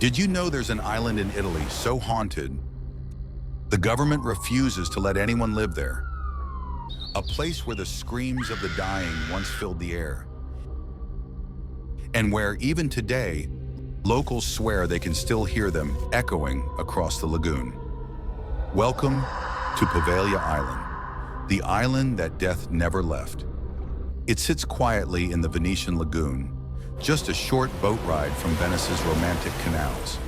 Did you know there's an island in Italy so haunted, the government refuses to let anyone live there? A place where the screams of the dying once filled the air, and where even today, locals swear they can still hear them echoing across the lagoon. Welcome to Poveglia Island, the island that death never left. It sits quietly in the Venetian Lagoon, just a short boat ride from Venice's romantic canals.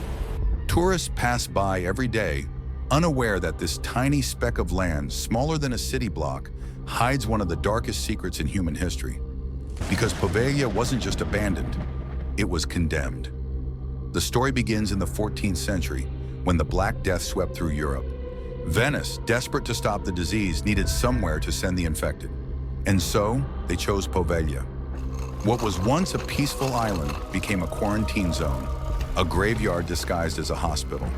Tourists pass by every day, unaware that this tiny speck of land, smaller than a city block, hides one of the darkest secrets in human history. Because Poveglia wasn't just abandoned, it was condemned. The story begins in the 14th century, when the Black Death swept through Europe. Venice, desperate to stop the disease, needed somewhere to send the infected. And so, they chose Poveglia. What was once a peaceful island became a quarantine zone, a graveyard disguised as a hospital.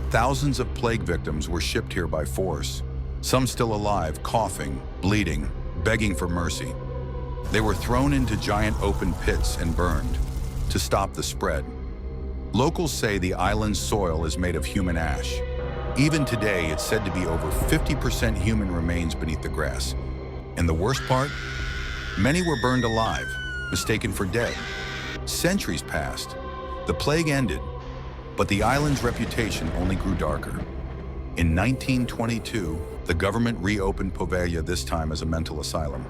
Thousands of plague victims were shipped here by force, some still alive, coughing, bleeding, begging for mercy. They were thrown into giant open pits and burned to stop the spread. Locals say the island's soil is made of human ash. Even today, it's said to be over 50% human remains beneath the grass. And the worst part? Many were burned alive, mistaken for dead. Centuries passed. The plague ended, but the island's reputation only grew darker. In 1922, the government reopened Poveglia, this time as a mental asylum.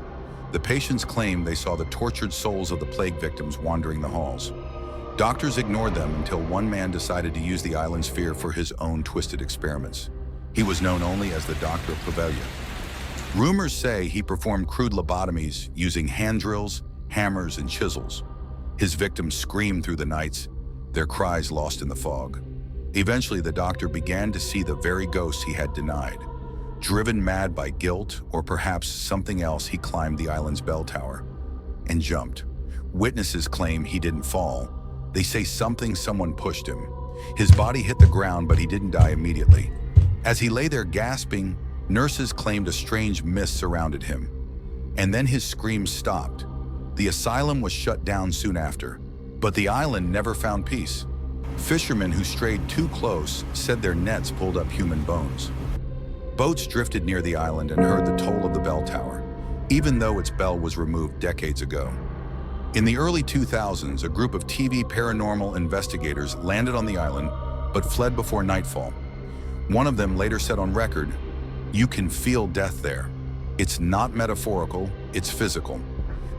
The patients claimed they saw the tortured souls of the plague victims wandering the halls. Doctors ignored them until one man decided to use the island's fear for his own twisted experiments. He was known only as the Doctor of Poveglia. Rumors say he performed crude lobotomies using hand drills, hammers, and chisels. His victims screamed through the nights, their cries lost in the fog. Eventually, the doctor began to see the very ghosts he had denied. Driven mad by guilt, or perhaps something else, he climbed the island's bell tower and jumped. Witnesses claim he didn't fall. They say someone pushed him. His body hit the ground, but he didn't die immediately. As he lay there gasping, nurses claimed a strange mist surrounded him. And then his screams stopped. The asylum was shut down soon after, but the island never found peace. Fishermen who strayed too close said their nets pulled up human bones. Boats drifted near the island and heard the toll of the bell tower, even though its bell was removed decades ago. In the early 2000s, a group of TV paranormal investigators landed on the island, but fled before nightfall. One of them later said on record, "You can feel death there. It's not metaphorical, it's physical."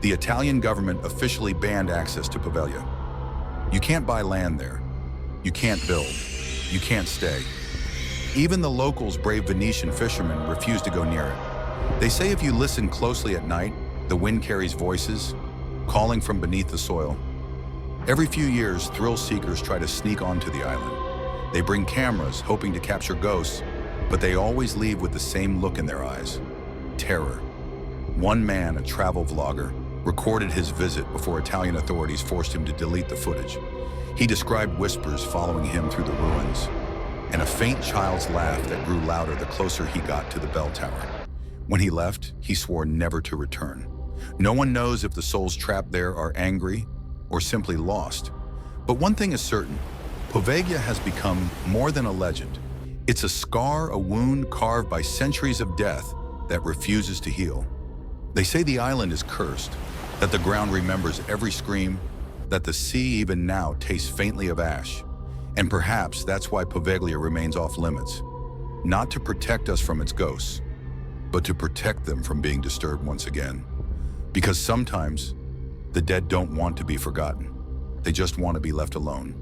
The Italian government officially banned access to Poveglia. You can't buy land there. You can't build. You can't stay. Even the locals' brave Venetian fishermen refuse to go near it. They say if you listen closely at night, the wind carries voices, calling from beneath the soil. Every few years, thrill seekers try to sneak onto the island. They bring cameras, hoping to capture ghosts, but they always leave with the same look in their eyes: terror. One man, a travel vlogger, recorded his visit before Italian authorities forced him to delete the footage. He described whispers following him through the ruins, and a faint child's laugh that grew louder the closer he got to the bell tower. When he left, he swore never to return. No one knows if the souls trapped there are angry or simply lost. But one thing is certain: Poveglia has become more than a legend. It's a scar, a wound carved by centuries of death that refuses to heal. They say the island is cursed, that the ground remembers every scream, that the sea even now tastes faintly of ash. And perhaps that's why Poveglia remains off limits. Not to protect us from its ghosts, but to protect them from being disturbed once again. Because sometimes, the dead don't want to be forgotten. They just want to be left alone.